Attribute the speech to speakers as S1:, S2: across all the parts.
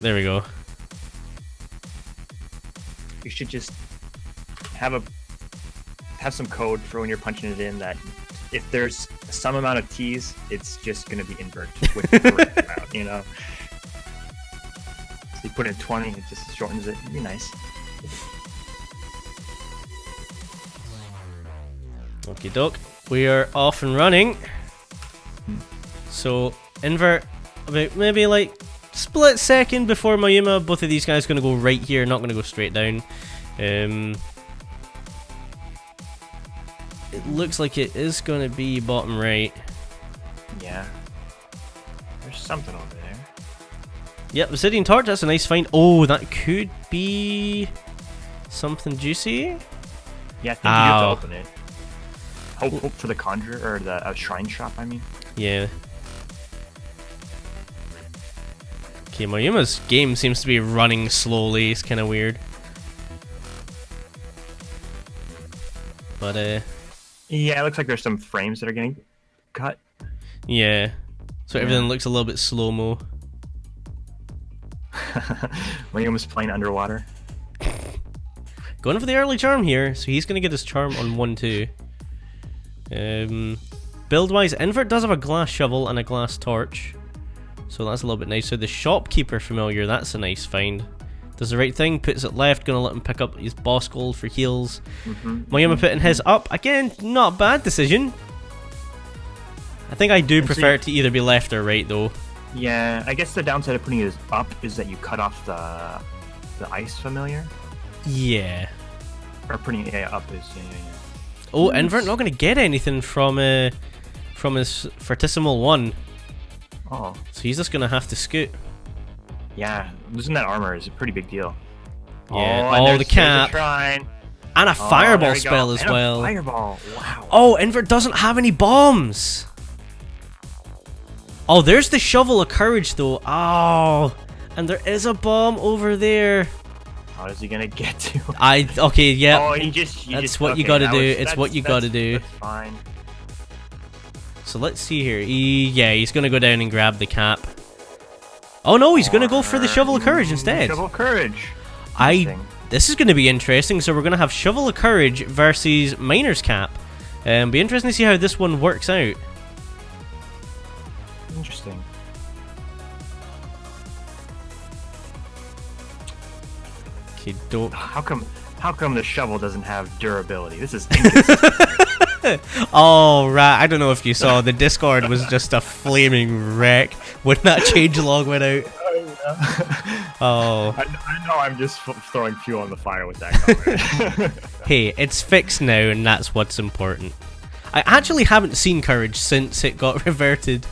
S1: There we go.
S2: You should just have some code for when you're punching it in that if there's some amount of T's, it's just gonna be invert with the correct amount, you know. So you put in 20, it just shortens it. It'd be nice.
S1: Okie doke. We are off and running. So invert about maybe like split second before Moyuma. Both of these guys gonna go right here, not gonna go straight down. It looks like it is gonna be bottom right.
S2: Yeah. There's something over there.
S1: Yep, Obsidian Torch, that's a nice find. Oh, that could be something juicy.
S2: Yeah, I think you have to open it. Hope for the conjurer, or the shrine shop, I mean.
S1: Yeah. Okay, Moyuma's game seems to be running slowly. It's kind of weird. But,
S2: yeah, it looks like there's some frames that are getting cut.
S1: yeah. So everything looks a little bit slow-mo.
S2: William's playing underwater.
S1: Going for the early charm here, so he's going to get his charm on 1-2. Build-wise, Invert does have a glass shovel and a glass torch. So that's a little bit nicer. The shopkeeper familiar, that's a nice find. Does the right thing, puts it left, gonna let him pick up his boss gold for heals. Moyuma putting his up. Again, not a bad decision. I think I do prefer it to either be left or right though.
S2: Yeah, I guess the downside of putting it up is that you cut off the ice familiar.
S1: Yeah.
S2: Or putting it up is yeah.
S1: Oh, Invert not gonna get anything from his Fortissimo 1.
S2: Oh.
S1: So he's just gonna have to scoot.
S2: Yeah, losing that armor is a pretty big deal.
S1: Yeah.
S2: Oh,
S1: the cap.
S2: Shrine.
S1: And a fireball spell as well.
S2: Fireball. Wow.
S1: Oh, Invert doesn't have any bombs. Oh, there's the shovel of courage though. Oh, and there is a bomb over there.
S2: How is he gonna get to?
S1: Okay, yeah.
S2: Oh,
S1: that's what you gotta do. It's what you gotta do.
S2: That's fine.
S1: So let's see here. He's gonna go down and grab the cap. Oh no, he's gonna go for the shovel of courage instead.
S2: Shovel of courage.
S1: This is gonna be interesting. So we're gonna have shovel of courage versus miner's cap. Be interesting to see how this one works out.
S2: Interesting.
S1: Okay, dope.
S2: How come the shovel doesn't have durability? This is inconsistent.
S1: Oh, right. I don't know if you saw. The Discord was just a flaming wreck when that changelog went out. Oh.
S2: I know I'm just throwing fuel on the fire with that comment.
S1: Hey, it's fixed now, and that's what's important. I actually haven't seen Courage since it got reverted.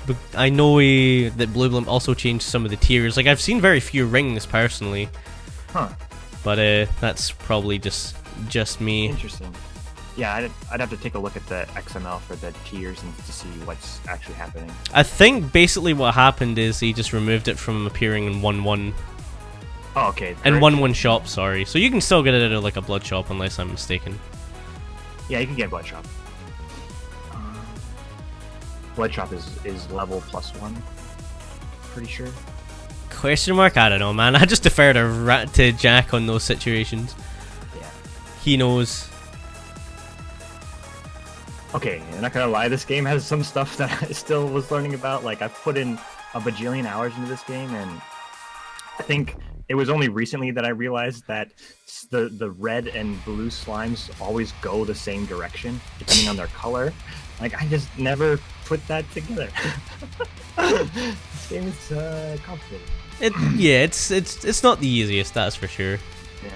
S1: But I know that Blue Bloom also changed some of the tiers. Like, I've seen very few rings, personally.
S2: Huh.
S1: But that's probably just me.
S2: Interesting. Yeah, I'd have to take a look at the XML for the tiers and to see what's actually happening.
S1: I think basically what happened is he just removed it from appearing in 1-1.
S2: Oh, okay.
S1: And 1-1 shop, sorry. So you can still get it out of like a blood shop unless I'm mistaken.
S2: Yeah, you can get blood shop. Blood shop is level +1. Pretty sure.
S1: Question mark? I don't know, man. I just defer to Jack on those situations.
S2: Yeah.
S1: He knows.
S2: Okay, I'm not gonna lie, this game has some stuff that I still was learning about. Like, I've put in a bajillion hours into this game, and I think it was only recently that I realized that the red and blue slimes always go the same direction, depending on their color. Like, I just never put that together. This game is complicated.
S1: It's not the easiest, that's for sure.
S2: Yeah.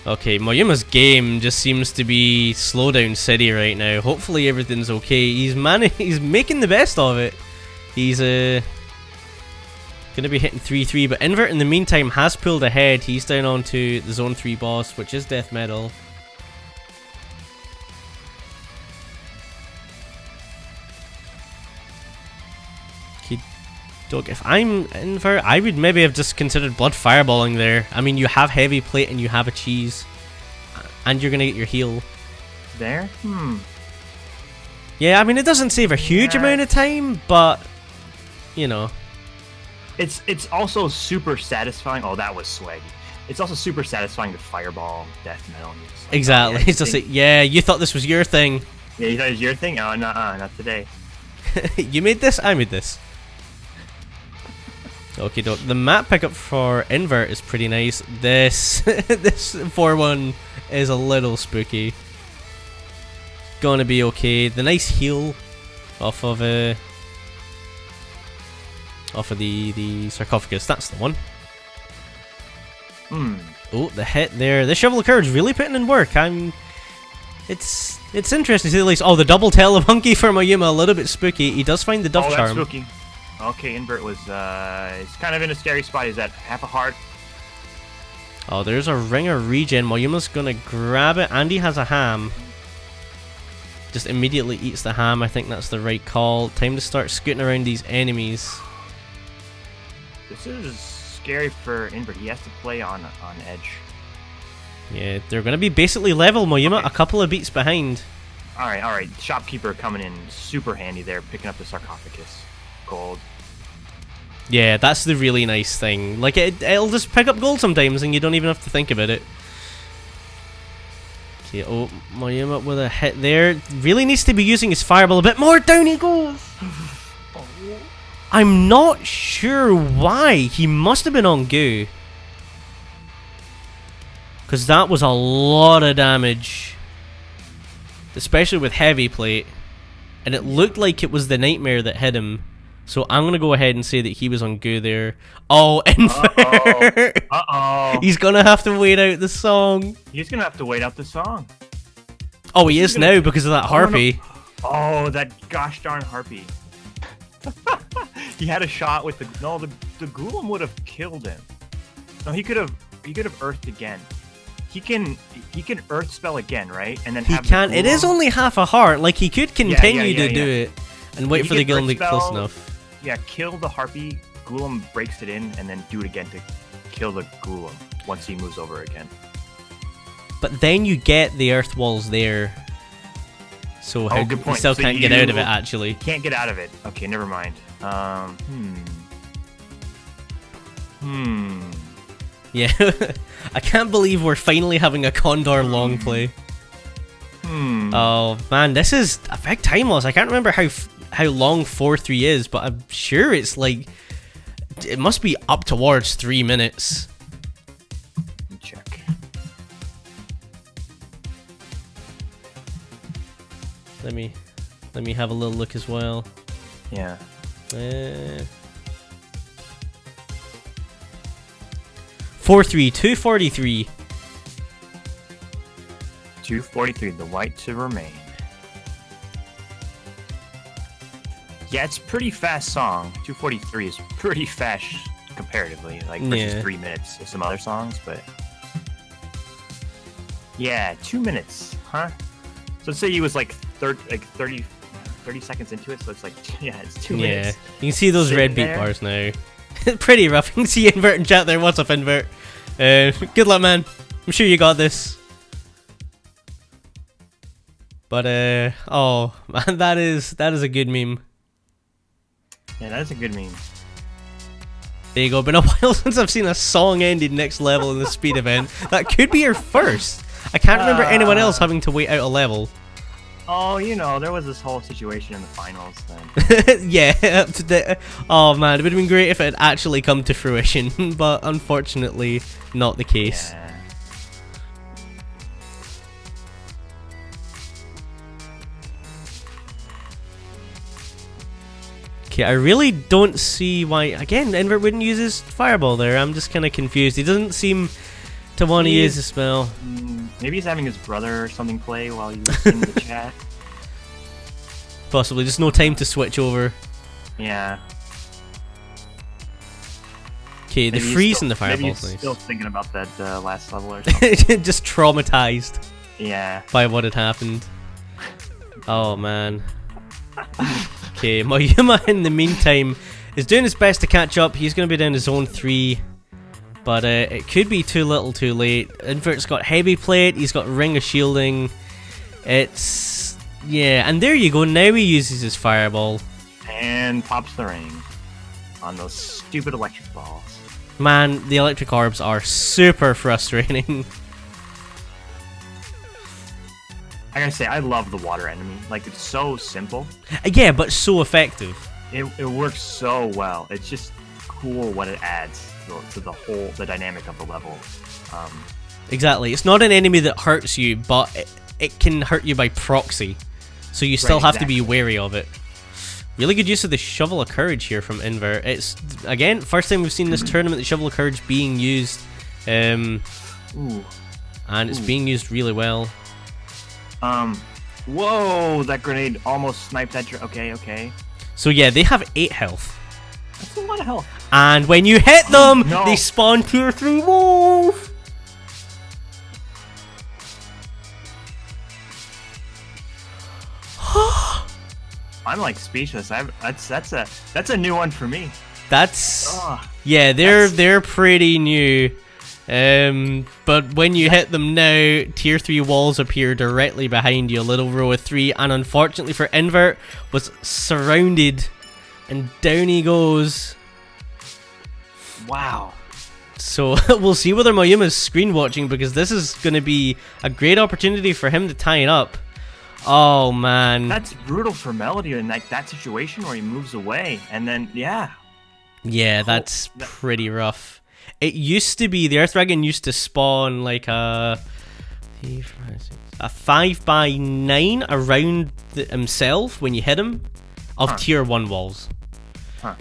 S1: Okay, Moyuma's game just seems to be Slowdown City right now. Hopefully everything's okay. He's making the best of it. He's gonna be hitting 3-3, but Invert in the meantime has pulled ahead. He's down onto the Zone 3 boss, which is Death Metal. Doug, if I'm Invert, I would maybe have just considered blood fireballing there. I mean, you have heavy plate and you have a cheese, and you're gonna get your heal.
S2: There?
S1: Yeah, I mean, it doesn't save a huge amount of time, but you know.
S2: it's also super satisfying. Oh, that was swaggy. It's also super satisfying to fireball death metal. Like,
S1: exactly. It's just like, yeah, you thought this was your thing.
S2: Yeah, you thought it was your thing? Oh, not today.
S1: You made this, I made this. Okay, the map pickup for Invert is pretty nice. This 4-1 is a little spooky. Gonna be okay. The nice heal off of the sarcophagus. That's the one. Oh, the hit there. The Shovel of Courage really putting in work. It's interesting to see at least. Oh, the double tail of Hunky for Moyuma, a little bit spooky. He does find the Dove
S2: Charm.
S1: Charm.
S2: That's spooky. Okay, Invert was he's kind of in a scary spot. He's at half a heart.
S1: Oh, there's a ring of regen. Moyuma's gonna grab it. Andy has a ham. Just immediately eats the ham. I think that's the right call. Time to start scooting around these enemies.
S2: This is scary for Invert. He has to play on edge.
S1: Yeah, they're gonna be basically level. Moyuma a couple of beats behind.
S2: All right. Shopkeeper coming in super handy there, picking up the sarcophagus. Gold.
S1: Yeah, that's the really nice thing. Like, it'll just pick up gold sometimes and you don't even have to think about it. Okay, oh, Moyuma with a hit there. Really needs to be using his fireball a bit more. Down he goes! I'm not sure why. He must have been on goo. Because that was a lot of damage. Especially with heavy plate. And it looked like it was the nightmare that hit him. So I'm going to go ahead and say that he was on goo there. Oh, Invert!
S2: Uh-oh.
S1: He's going to have to wait out the song.
S2: He's going to have to wait out the song.
S1: Oh, he is now because of that harpy.
S2: No. Oh, that gosh darn harpy. He had a shot with the... No, the Golem would have killed him. No, he could have earthed again. He can earth spell again, right? And then
S1: he can. It is only half a heart. Like, he could continue to do it and wait for the Golem to get close enough.
S2: Yeah, kill the harpy. Golem breaks it in, and then do it again to kill the Golem once he moves over again.
S1: But then you get the earth walls there. So
S2: good point.
S1: You still can't get out of it, actually.
S2: Can't get out of it. Okay, never mind.
S1: Yeah, I can't believe we're finally having a Condor long play. Oh man, this is a big time loss. I can't remember how long 4-3 is, but I'm sure it's like, it must be up towards 3 minutes.
S2: Check.
S1: Let me have a little look as well.
S2: Yeah.
S1: 4-3, 243.
S2: 243, the white to remain. Yeah, it's a pretty fast song. 243 is pretty fast comparatively, like versus 3 minutes of some other songs, but yeah, 2 minutes, huh? So let's say he was like 30 seconds into it, so it's like, yeah, it's 2 minutes.
S1: Yeah, you can see those red beat bars now. Pretty rough. You can see Invert in chat there. What's up, Invert? Good luck, man. I'm sure you got this. But oh man, that is a good meme.
S2: Yeah, that is a good meme.
S1: There you go. Been a while since I've seen a song ended next level in the speed event. That could be your first. I can't remember anyone else having to wait out a level.
S2: Oh, you know, there was this whole situation in the finals then.
S1: Yeah. Oh man, it would have been great if it had actually come to fruition, but unfortunately, not the case.
S2: Yeah.
S1: Okay, I really don't see why, again, Invert wouldn't use his fireball there. I'm just kind of confused. He doesn't seem to want to use the spell.
S2: Maybe he's having his brother or something play while he's in the chat.
S1: Possibly, just no time to switch over.
S2: Yeah.
S1: Okay, the freeze and the fireball.
S2: Maybe he's
S1: nice.
S2: Still thinking about that last level or something.
S1: Just traumatized.
S2: Yeah.
S1: By what had happened. Oh man. Okay, Moyuma in the meantime is doing his best to catch up. He's going to be down to zone 3. But it could be too little too late. Invert's got heavy plate. He's got ring of shielding. It's... yeah, and there you go. Now he uses his fireball.
S2: And pops the ring. on those stupid electric balls.
S1: Man, the electric orbs are super frustrating.
S2: I gotta say, I love the water enemy. Like, it's so simple.
S1: Yeah, but so effective.
S2: It works so well. It's just cool what it adds to the dynamic of the level.
S1: Exactly. It's not an enemy that hurts you, but it can hurt you by proxy. So you still have to be wary of it. Really good use of the Shovel of Courage here from Invert. It's, again, first time we've seen this tournament, the Shovel of Courage being used. And it's being used really well.
S2: Whoa, that grenade almost sniped that. Okay.
S1: So yeah, they have 8 health.
S2: That's a lot of health.
S1: And when you hit them, they spawn tier 3 walls.
S2: I'm like speechless. That's a new one for me.
S1: Yeah, they're pretty new. But when you hit them now, tier 3 walls appear directly behind you, a little row of 3, and unfortunately for Invert, was surrounded, and down he goes.
S2: Wow.
S1: So we'll see whether Moyuma's screen watching, because this is going to be a great opportunity for him to tie it up. Oh man,
S2: that's brutal for Melody in like that situation where he moves away, and then yeah,
S1: that's pretty rough. It used to be the Earth Dragon used to spawn like a 5x9 around himself when you hit him of tier 1 walls.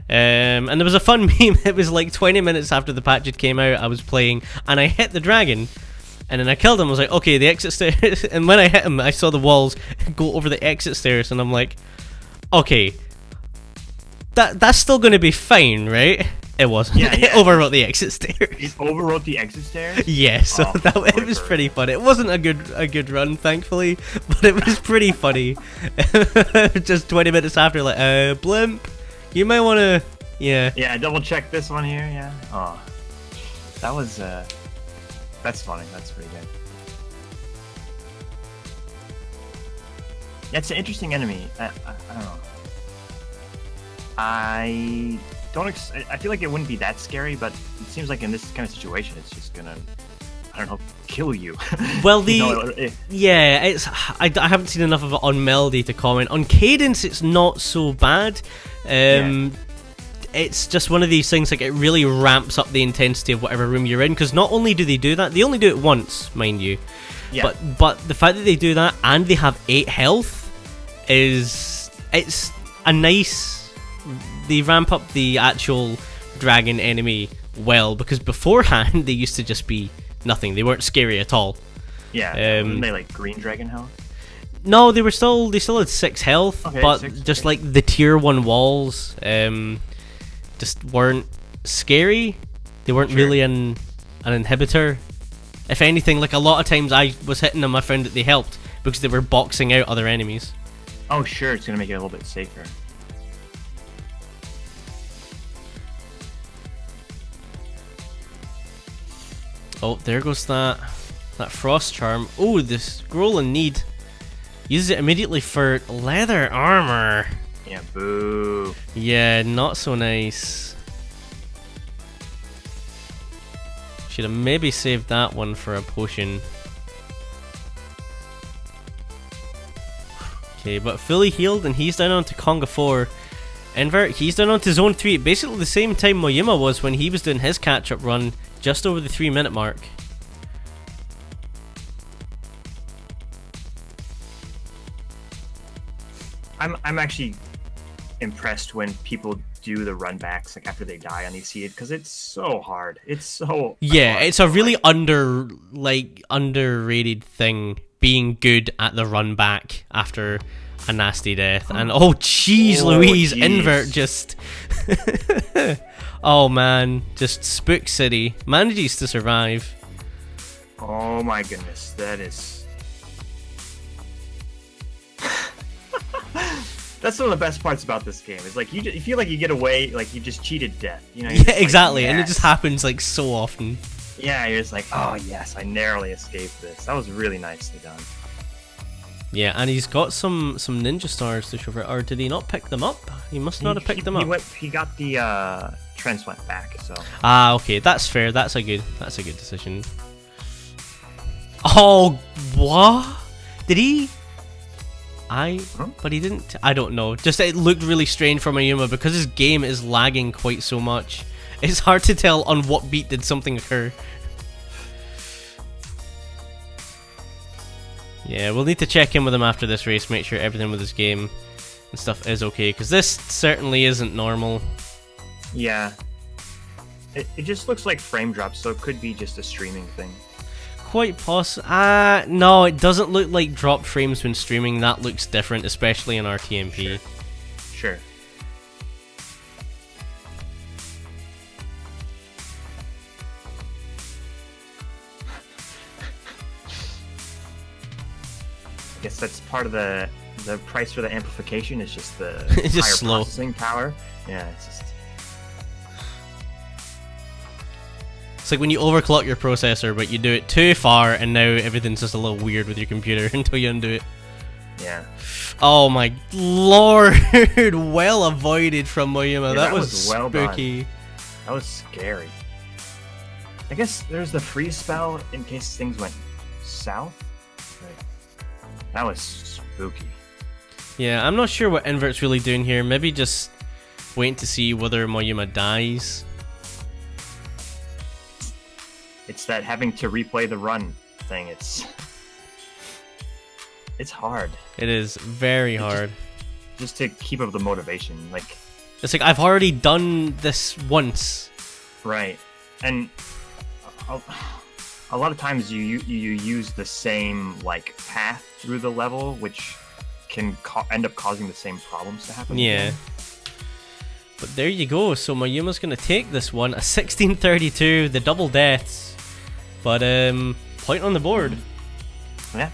S1: And there was a fun meme. It was like 20 minutes after the patch had came out, I was playing and I hit the dragon and then I killed him. I was like, okay, the exit stairs. And when I hit him, I saw the walls go over the exit stairs and I'm like, okay, that's still going to be fine, right? It wasn't. Yeah. It overwrote the exit stairs.
S2: It overwrote the exit stairs?
S1: Yeah, so it was pretty funny. It wasn't a good run, thankfully, but it was pretty funny. Just 20 minutes after, like, blimp, you might want to,
S2: Yeah, double check this one here, yeah. Oh, that was, that's funny. That's pretty good. Yeah, it's an interesting enemy. I don't know. I feel like it wouldn't be that scary, but it seems like in this kind of situation, it's just gonna, I don't know, kill you.
S1: Well, it's I haven't seen enough of it on Melody to comment. On Cadence, it's not so bad. It's just one of these things, like, it really ramps up the intensity of whatever room you're in, because not only do they do that, they only do it once, mind you. Yeah. But the fact that they do that and they have 8 health it's a nice. They ramp up the actual dragon enemy well, because beforehand they used to just be nothing. They weren't scary at all.
S2: Yeah. Weren't they like green dragon health?
S1: No, they still had 6 health, but just like the tier 1 walls, just weren't scary. They weren't really an inhibitor. If anything, like a lot of times I was hitting them, I found that they helped because they were boxing out other enemies.
S2: Oh sure, it's gonna make it a little bit safer.
S1: Oh, there goes that frost charm. Oh, this scroll in need. Uses it immediately for leather armor.
S2: Yeah, boo.
S1: Yeah, not so nice. Should have maybe saved that one for a potion. Okay, but fully healed, and he's down onto Conga 4. Invert, he's down onto Zone 3 at basically the same time Moyuma was when he was doing his catch-up run, just over the 3-minute mark.
S2: I'm actually impressed when people do the run backs like after they die on these seeds, because it's so hard. It's so hard.
S1: It's a really underrated thing, being good at the run back after a nasty death. And oh jeez Louise, Invert just oh man, just Spook City manages to survive.
S2: Oh my goodness, that is that's one of the best parts about this game. Is like you feel like you get away, like you just cheated death. You know?
S1: Yeah, exactly, and it just happens like so often.
S2: Yeah, you're just like, oh yes, I narrowly escaped this. That was really nicely done.
S1: Yeah, and he's got some ninja stars to show for it. Or did he not pick them up? He must not have picked them up.
S2: He got the transplant back. So.
S1: Ah, okay, that's fair. That's a good decision. Oh, what? Did he? But he didn't. I don't know. Just it looked really strange for Moyuma because his game is lagging quite so much. It's hard to tell on what beat did something occur. Yeah, we'll need to check in with him after this race, make sure everything with his game and stuff is okay, because this certainly isn't normal.
S2: Yeah. It just looks like frame drops, so it could be just a streaming thing.
S1: Quite possible. No, it doesn't look like dropped frames when streaming. That looks different, especially in RTMP.
S2: Sure. I guess that's part of the price for the amplification is just the
S1: it's just
S2: higher
S1: slow
S2: processing power. Yeah, it's just.
S1: It's like when you overclock your processor, but you do it too far, and now everything's just a little weird with your computer until you undo it.
S2: Yeah.
S1: Oh my lord! Well avoided from Moyuma.
S2: Yeah,
S1: that was
S2: well
S1: spooky.
S2: Done. That was scary. I guess there's the freeze spell in case things went south. That was spooky.
S1: Yeah, I'm not sure what Invertt's really doing here. Maybe just waiting to see whether Moyuma dies.
S2: It's that having to replay the run thing. It's hard.
S1: It is very hard.
S2: Just to keep up the motivation. Like
S1: it's like I've already done this once.
S2: Right. And a lot of times you use the same like path through the level, which can end up causing the same problems to happen.
S1: Yeah. Again. But there you go. So Moyuma's gonna take this one, a 1632, the double deaths. But point on the board.
S2: Yeah.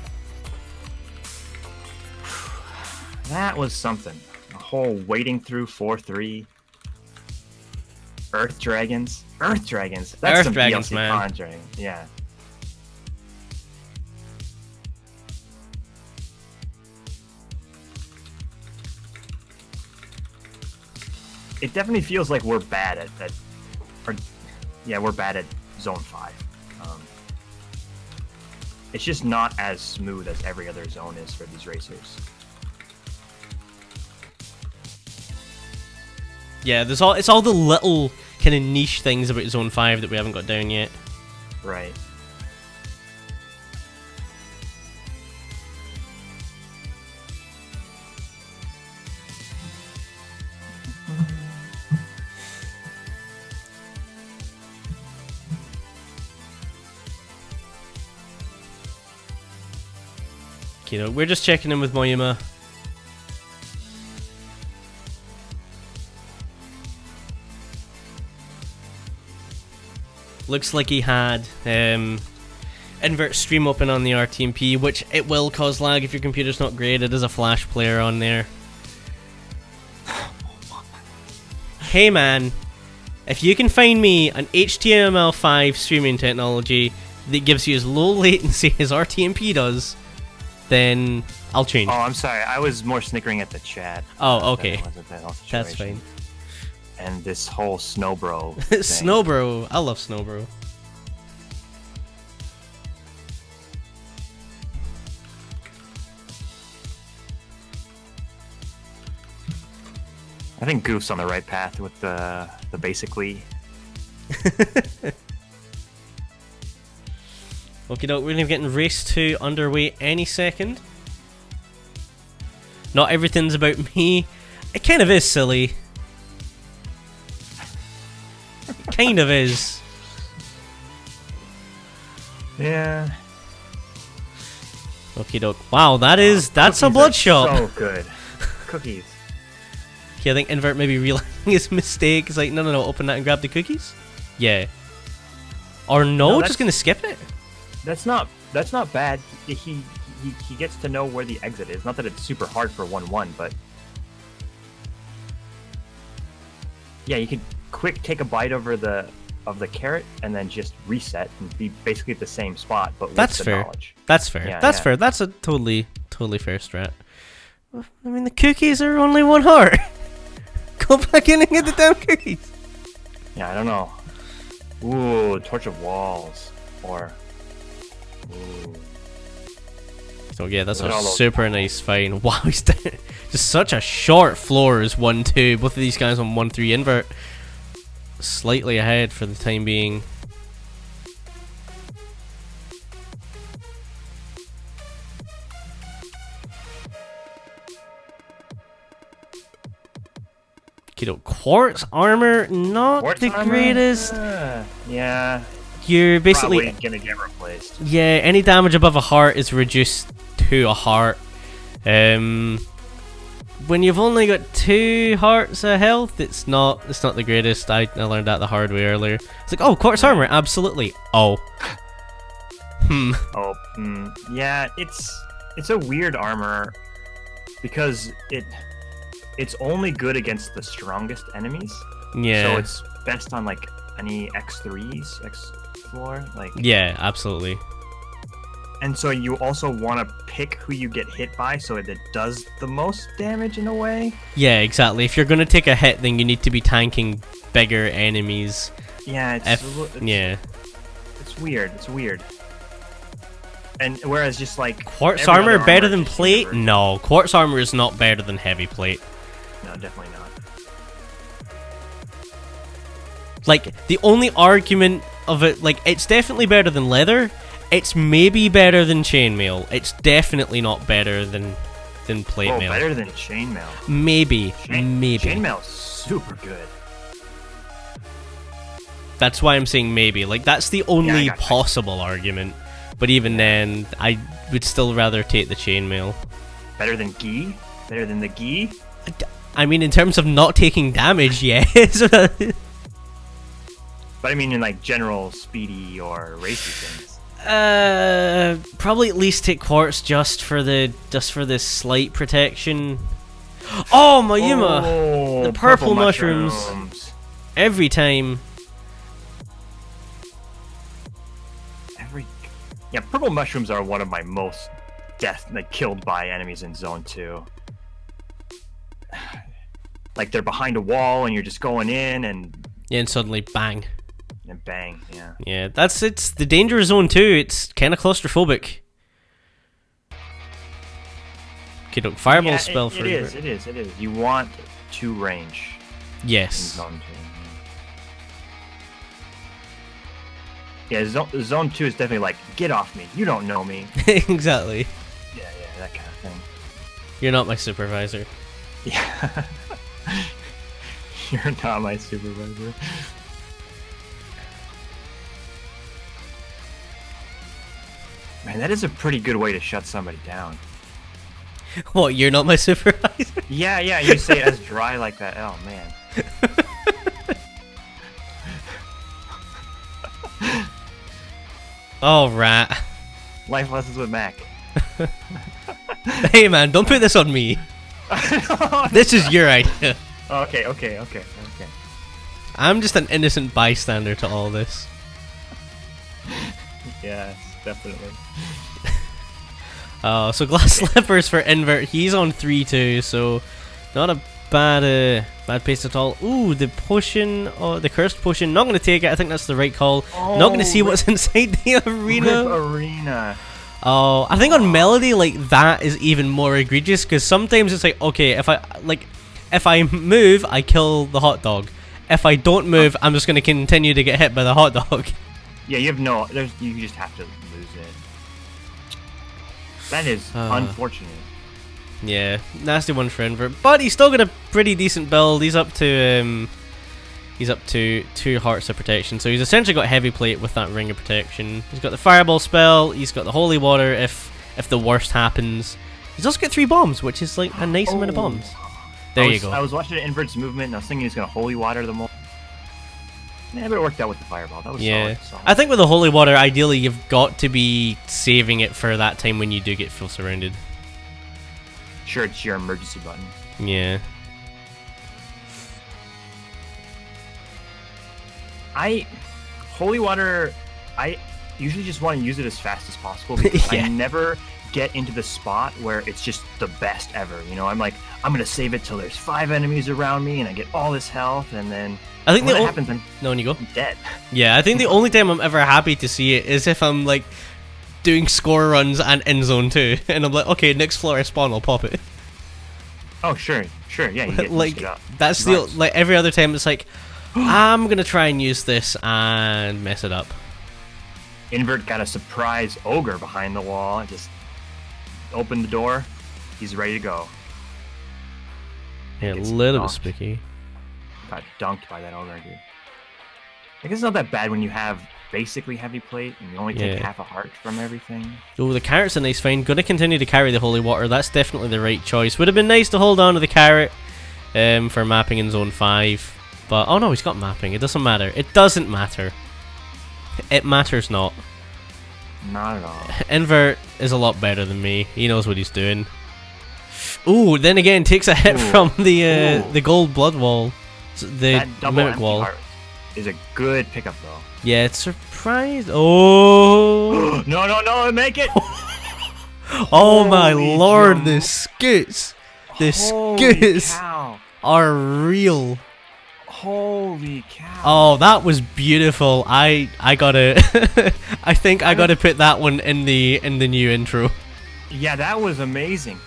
S2: That was something. A whole wading through 4-3. Earth Dragons. Earth Dragons. That's
S1: Earth
S2: some
S1: Dragons,
S2: DLC
S1: man.
S2: conjuring. Yeah. It definitely feels like we're bad at that. We're bad at Zone 5. It's just not as smooth as every other zone is for these racers.
S1: Yeah, it's all the little kind of niche things about Zone 5 that we haven't got down yet.
S2: Right.
S1: Okay, we're just checking in with Moyuma. Looks like he had Invert stream open on the RTMP, which it will cause lag if your computer's not great. It is a Flash player on there. Hey man, if you can find me an HTML5 streaming technology that gives you as low latency as RTMP does, then I'll change.
S2: Oh, I'm sorry. I was more snickering at the chat.
S1: Oh, okay.
S2: That's
S1: fine.
S2: And this whole Snowbro
S1: Snowbro. I love Snowbro.
S2: I think Goof's on the right path with the basically.
S1: Okay, we're gonna be getting race 2 underway any second. Not everything's about me. It kind of is silly. It kind of is.
S2: Yeah.
S1: Okay, wow, that's a bloodshot.
S2: So good. Cookies.
S1: Okay, I think Invert maybe realizing his mistake. He's like, no, open that and grab the cookies. Yeah. Or no, just gonna skip it.
S2: That's not bad. He gets to know where the exit is. Not that it's super hard for 1-1, but yeah, you can quick take a bite of the carrot and then just reset and be basically at the same spot, but
S1: that's
S2: with the
S1: fair.
S2: knowledge.
S1: That's fair.
S2: Yeah,
S1: that's fair. That's a totally Totally fair strat. I mean, the cookies are only 1 heart. Go back in and get the damn cookies.
S2: Yeah, I don't know. Ooh, Torch of Walls. Or... Ooh.
S1: So yeah, that's
S2: Look
S1: a
S2: at all those
S1: super
S2: walls.
S1: nice find. Wow, he's just such a short floor as 1-2. Both of these guys on 1-3 invert. Slightly ahead for the time being. Quartz armor, not
S2: Quartz
S1: the
S2: armor?
S1: greatest.
S2: Yeah.
S1: You're basically
S2: Probably gonna get replaced.
S1: yeah. Any damage above a heart is reduced to a heart. When you've only got 2 hearts of health, it's not the greatest. I learned that the hard way earlier. It's like, oh, quartz armor, absolutely. Oh.
S2: Oh, yeah. It's a weird armor because it's only good against the strongest enemies.
S1: Yeah.
S2: So it's best on like any X3s, X4, like.
S1: Yeah, absolutely.
S2: And so you also want to pick who you get hit by so that it does the most damage in a way.
S1: Yeah, exactly. If you're gonna take a hit, then you need to be tanking bigger enemies.
S2: Yeah, it's weird. It's weird. And whereas just like
S1: Quartz
S2: every
S1: armor
S2: other
S1: better
S2: armor
S1: than
S2: is
S1: plate?
S2: universal.
S1: No, quartz armor is not better than heavy plate.
S2: No, definitely not.
S1: Like, the only argument of it, like, it's definitely better than leather. It's maybe better than chainmail. It's definitely not better than plate mail.
S2: Better than chainmail.
S1: Maybe.
S2: Chainmail's super good.
S1: That's why I'm saying maybe. Like, that's the only
S2: got you.
S1: possible argument. But even then, I would still rather take the chainmail.
S2: Better than gi? Better than the gi?
S1: I mean, in terms of not taking damage, yes.
S2: But I mean in like general speedy or racy things.
S1: Probably at least take quartz just for the slight protection. Oh, Moyuma!
S2: Oh,
S1: The purple mushrooms. Every time.
S2: Yeah, purple mushrooms are one of my most killed by enemies in Zone 2. Like they're behind a wall and you're just going in and
S1: suddenly bang.
S2: And bang, yeah.
S1: Yeah, it's the danger zone too. It's kind of claustrophobic. Okay, look, fireball spell for
S2: it is. You want to range. In
S1: yes.
S2: Zone 2. Yeah, zone 2 is definitely like, get off me. You don't know me.
S1: Exactly.
S2: Yeah, that kind of thing.
S1: You're not my supervisor.
S2: Yeah. You're not my supervisor. Man, that is a pretty good way to shut somebody down.
S1: What, you're not my supervisor?
S2: Yeah, you say it as dry like that. Oh, man.
S1: Oh, rat.
S2: Life lessons with Mac.
S1: Hey, man, don't put this on me. This is your idea.
S2: Okay.
S1: I'm just an innocent bystander to all this.
S2: Yes, definitely.
S1: So glass slippers for Invert. He's on 3-2, so not a bad pace at all. Ooh, the potion, the cursed potion. Not gonna take it. I think that's the right call. Not gonna see what's inside the arena.
S2: Rip arena.
S1: Oh, I think on Melody, like, that is even more egregious, because sometimes it's like, okay, if I move, I kill the hot dog. If I don't move, I'm just gonna continue to get hit by the hot dog.
S2: Yeah, you just have to lose it. That is unfortunate.
S1: Yeah, nasty one for Invert, but he's still got a pretty decent build. He's up to 2 hearts of protection, so he's essentially got heavy plate with that ring of protection. He's got the fireball spell. He's got the holy water if the worst happens. He's also got 3 bombs, which is like a nice amount of bombs. There you go.
S2: I was watching Invert's movement, and I was thinking he's gonna holy water them all. Yeah, but it worked out with the fireball. That was solid.
S1: I think with the holy water, ideally you've got to be saving it for that time when you do get full surrounded.
S2: Sure, it's your emergency button.
S1: Yeah.
S2: Holy water, I usually just want to use it as fast as possible because
S1: Yeah.
S2: I never get into the spot where it's just the best ever. You know, I'm like, I'm gonna save it till there's 5 enemies around me and I get all this health, and then
S1: I think
S2: when that happens, I'm
S1: no, and you go.
S2: dead.
S1: Yeah, I think the only time I'm ever happy to see it is if I'm like doing score runs and in zone 2, and I'm like, okay, next floor I spawn, I'll pop it.
S2: Oh sure, yeah. You get
S1: Like
S2: it up.
S1: that's the like every other time it's like, I'm gonna try and use this and mess it up.
S2: Invert got a surprise ogre behind the wall. Just opened the door. He's ready to go.
S1: Yeah, a
S2: Gets
S1: little bit
S2: dunked.
S1: spooky.
S2: Got dunked by that ogre, dude. I guess it's not that bad when you have basically heavy plate and you only take
S1: Yeah.
S2: half a heart from everything.
S1: Oh, the carrot's a nice find. Gonna continue to carry the holy water. That's definitely the right choice. Would have been nice to hold on to the carrot for mapping in zone 5. But, oh no, he's got mapping. It doesn't matter. It doesn't matter. It matters not.
S2: Not at all.
S1: Invert is a lot better than me. He knows what he's doing. Ooh, then again, takes a hit from the gold blood wall. The
S2: That double
S1: mimic
S2: empty
S1: wall.
S2: heart is a good pickup, though.
S1: Yeah, it's surprised. Oh!
S2: No, make it!
S1: Oh my
S2: Holy
S1: lord,
S2: jump.
S1: the scoots! The
S2: Holy
S1: scoots
S2: cow.
S1: are real.
S2: Holy cow.
S1: Oh, that was beautiful. I gotta I think I gotta put that one in the new intro.
S2: Yeah, that was amazing.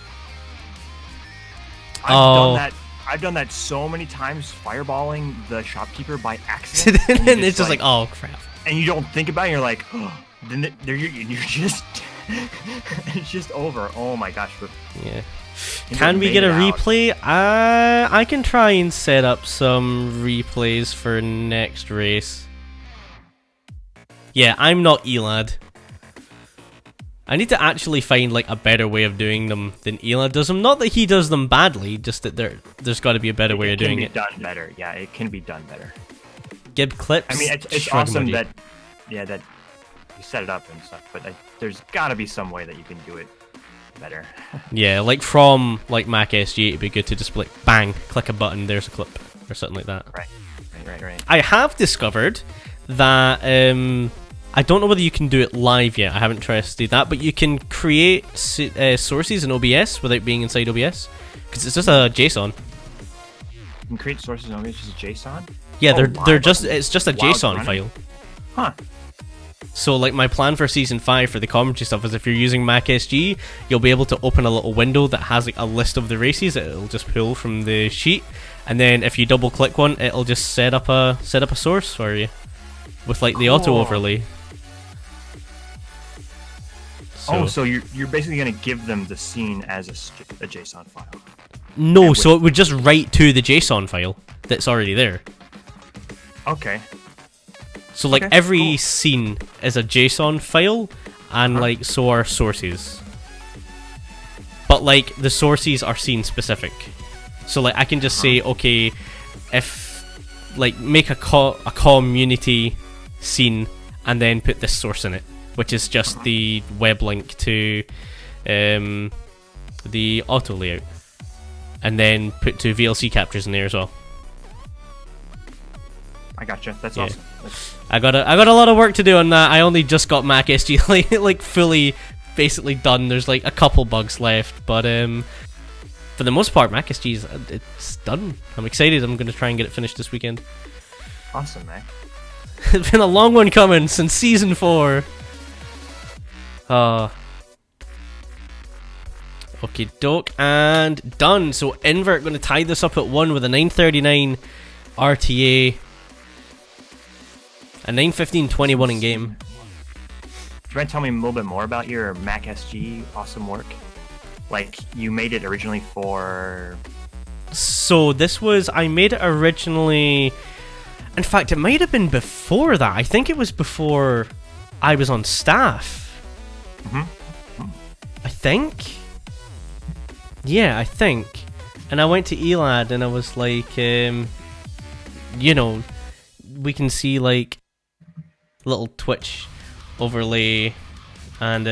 S1: Oh.
S2: I've done that so many times, fireballing the shopkeeper by accident.
S1: And it's just like, oh crap.
S2: and you don't think about it, you're like, oh, then you're just, it's just over. Oh my gosh. But
S1: Yeah.
S2: Invert
S1: Can we
S2: made
S1: get a
S2: it out.
S1: replay? I can try and set up some replays for next race. Yeah, I'm not Elad. I need to actually find like a better way of doing them than Elad does them. Not that he does them badly, just that there's got to be a better way of doing it.
S2: It can be done better. Yeah, it can be done better.
S1: Gib clips.
S2: I mean, it's
S1: shrug
S2: awesome
S1: emoji.
S2: that you set it up and stuff, but there's got to be some way that you can do it better.
S1: Yeah, like from like Mac SG, it'd be good to just like bang, click a button, there's a clip or something like that.
S2: Right.
S1: I have discovered that I don't know whether you can do it live yet. I haven't tested that, but you can create sources in OBS without being inside OBS because it's just a JSON.
S2: You can create sources on it's just a JSON.
S1: Yeah,
S2: Oh,
S1: they're
S2: live
S1: just
S2: on-
S1: it's just a
S2: while it's
S1: JSON
S2: running?
S1: file.
S2: Huh.
S1: So like my plan for season 5 for the commentary stuff is if you're using Mac SG, you'll be able to open a little window that has like a list of the races that it'll just pull from the sheet, and then if you double click one, it'll just set up a source for you with like the auto
S2: Cool.
S1: overlay.
S2: So you're basically gonna give them the scene as a JSON file.
S1: No,
S2: and
S1: so it would just write to the JSON file that's already there.
S2: Okay.
S1: So like
S2: Okay,
S1: every
S2: cool.
S1: scene is a JSON file, and
S2: Uh-huh.
S1: like so are sources. But like the sources are scene specific. So like I can just say, okay, if like make a community scene and then put this source in it, which is just the web link to the auto layout, and then put 2 VLC captures in there as well.
S2: I gotcha. That's
S1: Yeah.
S2: awesome. That's,
S1: I got a lot of work to do on that. I only just got Mac SG like fully basically done. There's like a couple bugs left, but for the most part, Mac SG is it's done. I'm excited. I'm gonna try and get it finished this weekend.
S2: awesome, man.
S1: It's been a long one coming since season 4. Okay, doke, and done. So Invert going to tie this up at 1 with a 939 RTA, a 915.21 in game.
S2: Do you mind telling me a little bit more about your Mac SG awesome work? Like, you made it originally for...
S1: So this was, I made it originally, in fact it might have been before that. I think it was before I was on staff. I think. Yeah, I think. And I went to Elad and I was like, you know, we can see like little Twitch overlay and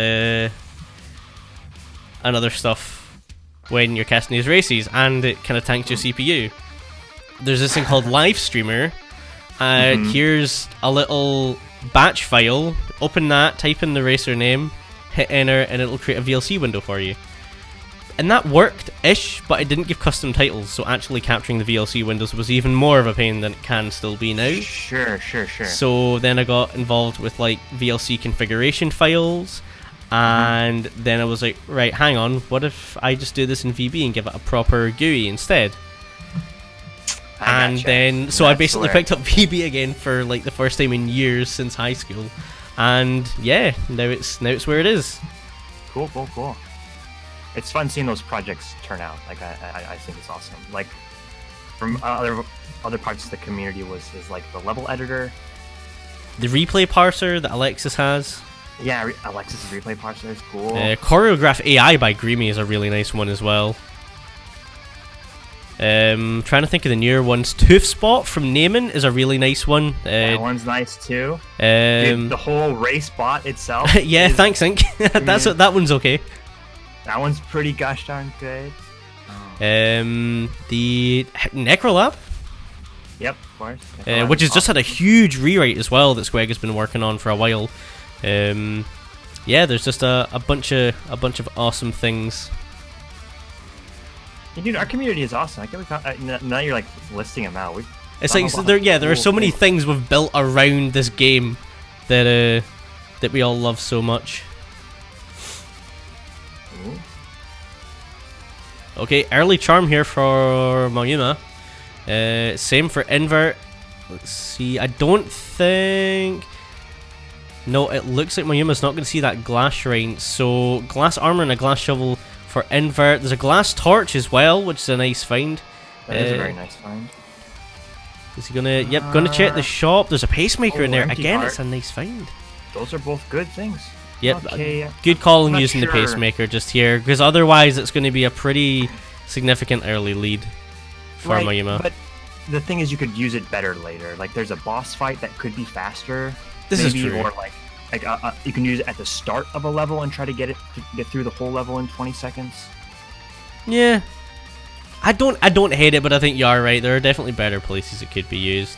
S1: other stuff when you're casting these races, and it kind of tanks your CPU. There's this thing called Live Streamer. Here's a little batch file. Open that, type in the racer name, hit enter, and it'll create a VLC window for you. And that worked-ish, but it didn't give custom titles, so actually capturing the VLC windows was even more of a pain than it can still be now.
S2: Sure.
S1: So then I got involved with like VLC configuration files, and then I was like, right, hang on, what if I just do this in VB and give it a proper GUI instead? And then, so I basically picked up VB again for like the first time in years since high school, and yeah, now it's where it is.
S2: Cool. It's fun seeing those projects turn out. Like I think it's awesome. Like from other parts of the community is like the level editor,
S1: the replay parser that Alexis has.
S2: Yeah, Alexis' replay parser is cool.
S1: Choreograph AI by Greemy is a really nice one as well. Trying to think of the newer ones. Tooth Spot from Naaman is a really nice one.
S2: That one's nice too. Dude, the whole race bot itself.
S1: Yeah, thanks, Ink. That one's okay.
S2: That one's pretty gosh darn good.
S1: The Necrolab.
S2: Yep, of course.
S1: Which has just had a huge rewrite as well that Squeg has been working on for a while. Yeah, there's just a bunch of awesome things.
S2: Dude, our community is awesome. I can't now you're like listing them out.
S1: It's like there are so many things we've built around this game that we all love so much.
S2: Ooh.
S1: Okay, early charm here for Moyuma. Same for Invert. Let's see. I don't think. No, it looks like Moyuma's not going to see that glass shrine. So glass armor and a glass shovel for Invert. There's a glass torch as well, which is a nice find.
S2: That is a very nice find.
S1: Is he gonna? Yep, gonna check the shop. There's a pacemaker in there. Again,
S2: heart.
S1: it's a nice find.
S2: Those are both good things.
S1: Yep,
S2: okay.
S1: Good call on
S2: Not
S1: using the
S2: sure.
S1: pacemaker just here, because otherwise it's going to be a pretty significant early lead for
S2: Right,
S1: Moyuma.
S2: But the thing is, you could use it better later. Like, there's a boss fight that could be faster.
S1: This is true.
S2: Or like you can use it at the start of a level and try to get through the whole level in 20 seconds.
S1: Yeah, I don't hate it, but I think you are right. There are definitely better places it could be used.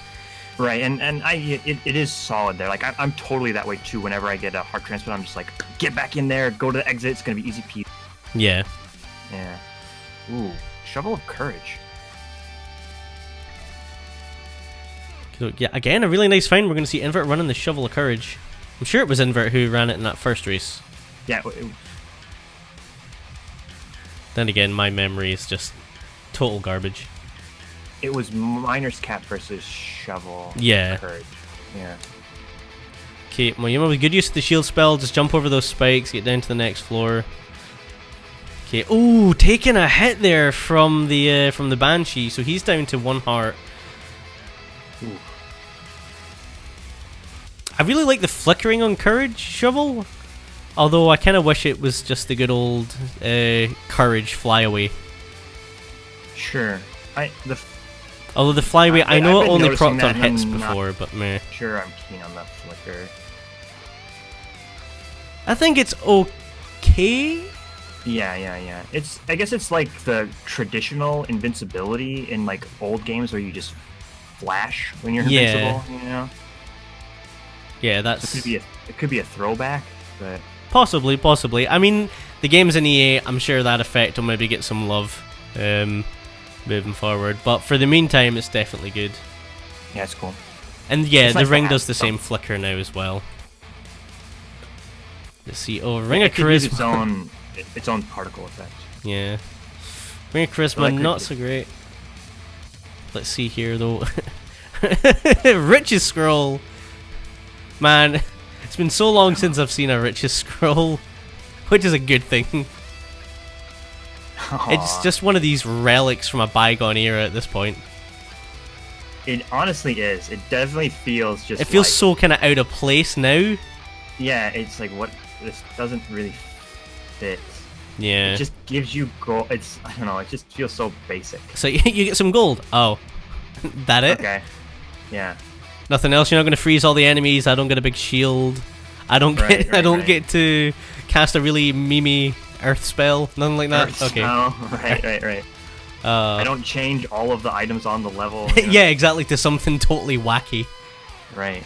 S2: Right, and it is solid there. Like, I'm totally that way too. Whenever I get a heart transplant, I'm just like, get back in there, go to the exit. It's gonna be easy peasy.
S1: Yeah.
S2: Yeah. Ooh, shovel of courage.
S1: So, yeah, again, a really nice find. We're going to see Invert running the shovel of courage. I'm sure it was Invert who ran it in that first race.
S2: Yeah.
S1: Then again, my memory is just total garbage.
S2: It was Miner's Cap versus Shovel.
S1: Yeah.
S2: Courage. Yeah.
S1: Okay, Moyuma with good use of the shield spell. Just jump over those spikes, get down to the next floor. Okay, ooh, taking a hit there from the Banshee, so he's down to 1 heart.
S2: Ooh.
S1: I really like the flickering on Courage Shovel, although I kind of wish it was just the good old Courage flyaway.
S2: Sure.
S1: Although the flyaway, I know
S2: I've
S1: it
S2: been
S1: only
S2: noticing
S1: procced on
S2: that, and
S1: hits
S2: I'm not
S1: before, but meh.
S2: Sure, I'm keen on that flicker.
S1: I think it's okay.
S2: Yeah. I guess it's like the traditional invincibility in like old games where you just flash when you're invincible. You know.
S1: Yeah, that's.
S2: So it could be a throwback, but
S1: Possibly. I mean, the game's in EA. I'm sure that effect will maybe get some love moving forward. But for the meantime, it's definitely good.
S2: yeah, it's cool.
S1: And yeah,
S2: It's
S1: the
S2: nice to
S1: ring
S2: have
S1: does the
S2: some-
S1: same flicker now as well. Let's see. Oh, Ring
S2: It
S1: of
S2: could use
S1: Charisma.
S2: its own particle effect.
S1: Yeah. Ring of
S2: Well,
S1: Charisma,
S2: that
S1: not
S2: could
S1: so great. Let's see here, though. Rich's Scroll. Man, it's been so long since I've seen a Rich's Scroll, which is a good thing. It's just one of these relics from a bygone era at this point.
S2: It honestly is. It definitely feels just.
S1: It feels
S2: like,
S1: so kind of out of place now.
S2: Yeah, it's like what this doesn't really fit.
S1: Yeah.
S2: It just gives you gold. It's I don't know. It just feels so basic.
S1: So you get some gold. Oh, that it?
S2: Okay. Yeah.
S1: Nothing else. You're not going to freeze all the enemies. I don't get a big shield. I don't get. I don't get to cast a really memey earth spell. Nothing like that. Okay.
S2: Oh, right. I don't change all of the items on the level.
S1: Yeah, exactly. To something totally wacky.
S2: Right.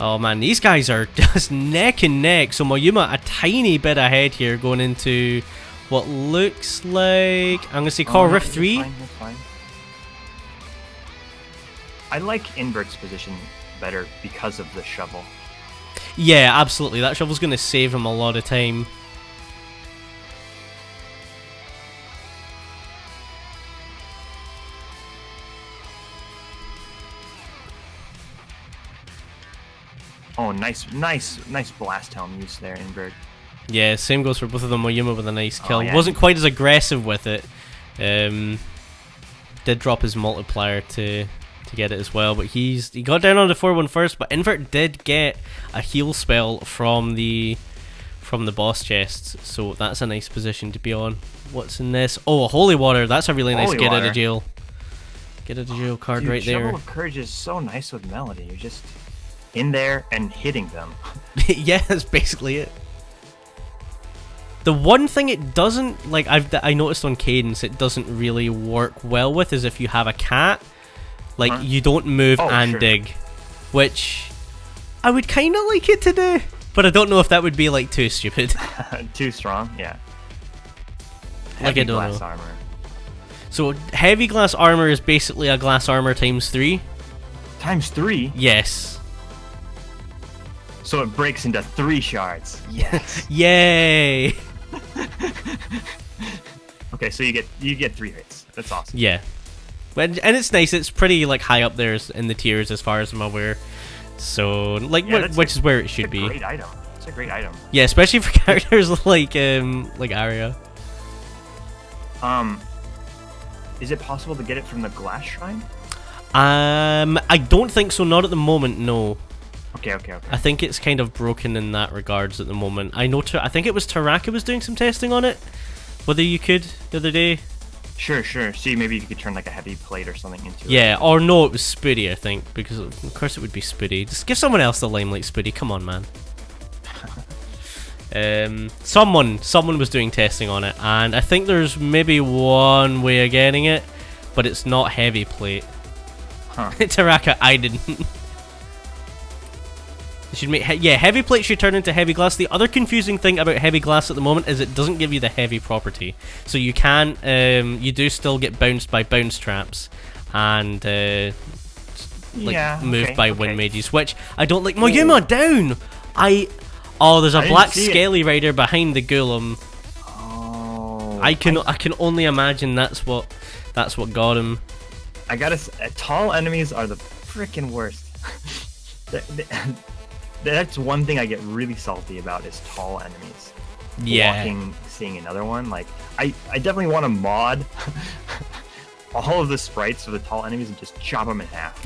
S1: Oh man, these guys are just neck and neck. So Moyuma a tiny bit ahead here going into what looks like, I'm going to say Core Rift 3.
S2: That's fine. I like Invertt's position better because of the shovel.
S1: Yeah, absolutely. That shovel's going to save him a lot of time.
S2: Oh, nice blast helm use there, Invertt.
S1: Yeah, same goes for both of them. Moyuma with a nice kill.
S2: Oh, yeah.
S1: Wasn't quite as aggressive with it. Did drop his multiplier to get it as well, but he got down on the 4-1 first. But Invertt did get a heal spell from the boss chest, so that's a nice position to be on. What's in this? Oh, a holy water. That's a really nice
S2: Holy
S1: get
S2: water.
S1: out of jail. Get out of jail card.
S2: Dude,
S1: right
S2: Shovel
S1: there.
S2: of Courage is so nice with Melody. You're just in there and hitting them.
S1: Yeah, that's basically it. The one thing it doesn't, like, I noticed on Cadence, it doesn't really work well with is if you have a cat. Like, you don't move and
S2: sure.
S1: dig. Which I would kind of like it to do, but I don't know if that would be, like, too stupid.
S2: Too strong, yeah.
S1: Like,
S2: Heavy
S1: I don't
S2: glass
S1: know.
S2: armor.
S1: So, heavy glass armor is basically a glass armor times 3.
S2: Times 3?
S1: Yes.
S2: So it breaks into 3 shards. Yes.
S1: Yay!
S2: Okay, so you get 3 hits. That's awesome.
S1: Yeah. And it's nice. It's pretty, like, high up there in the tiers as far as I'm aware. So, like,
S2: Yeah,
S1: which is where it should
S2: it's a
S1: be.
S2: great item. It's a great item.
S1: Yeah, especially for characters like Arya.
S2: Is it possible to get it from the glass shrine?
S1: I don't think so. Not at the moment. No.
S2: Okay.
S1: I think it's kind of broken in that regards at the moment. I know. I think it was Taraka was doing some testing on it. Whether you could the other day.
S2: Sure. See, maybe you could turn like a heavy plate or something into it.
S1: Yeah, or no, it was Spoody, I think, because of course it would be Spoody. Just give someone else the limelight, Spoody. Come on, man. Someone was doing testing on it, and I think there's maybe one way of getting it, but it's not heavy plate.
S2: Huh.
S1: Taraka, I didn't. It should make heavy plate should turn into heavy glass. The other confusing thing about heavy glass at the moment is it doesn't give you the heavy property, so you can you do still get bounced by bounce traps and moved by wind mages, which I don't like. Moyuma down. There's a black scaly rider behind the golem.
S2: Oh.
S1: I can only imagine that's what got him.
S2: I gotta say, tall enemies are the freaking worst. That's one thing I get really salty about is tall enemies.
S1: Yeah.
S2: Seeing another one, like I definitely want to mod all of the sprites for the tall enemies and just chop them in half.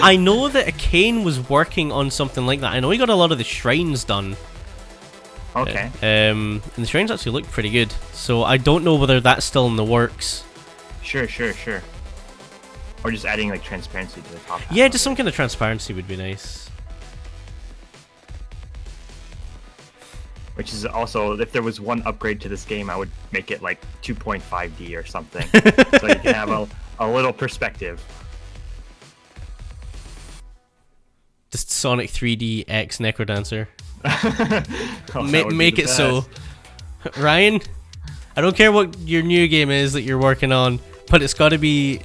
S1: I know that Akane was working on something like that. I know he got a lot of the shrines done.
S2: Okay.
S1: And the shrines actually look pretty good. So I don't know whether that's still in the works.
S2: Sure. Or just adding like transparency to the top half.
S1: Yeah, just some kind of transparency would be nice.
S2: Which is also, if there was one upgrade to this game, I would make it like 2.5D or something, so you can have a little perspective.
S1: Just Sonic 3D X Necrodancer.
S2: Oh,
S1: Make it so. Ryan, I don't care what your new game is that you're working on, but it's got to be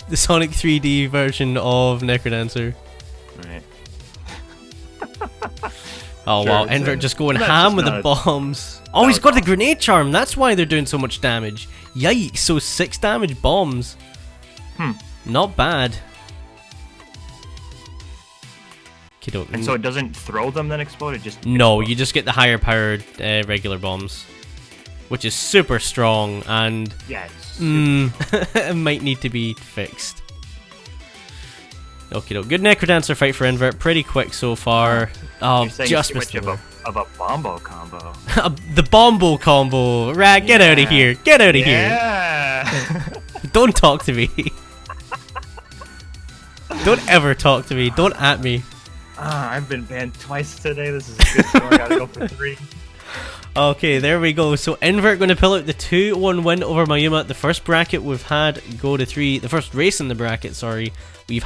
S1: the Sonic 3D version of Necrodancer.
S2: Right.
S1: Oh
S2: Sure,
S1: wow, Invertt just going ham with the bombs. Oh, he's
S2: was
S1: got the grenade charm. That's why they're doing so much damage. Yikes! So 6 damage bombs. Not bad. Kiddo.
S2: And so it doesn't throw them then explode. It just
S1: No, you just get the higher powered regular bombs, which is super strong and
S2: yeah. It's
S1: it might need to be fixed. Okay, good Necrodancer fight for Invertt. Pretty quick so far. Oh,
S2: You're saying
S1: just
S2: too
S1: missed
S2: much
S1: the
S2: of a bombo combo.
S1: the bombo combo. Rag, get out of here. Get out of here.
S2: Yeah.
S1: Don't talk to me. Don't ever talk to me. Don't at me.
S2: I've been banned twice today. This is a good score. I gotta go for 3.
S1: Okay, there we go. So Invertt going to pull out the 2-1 win over Moyuma. The first bracket we've had go to 3. The first race in the bracket, sorry, we've had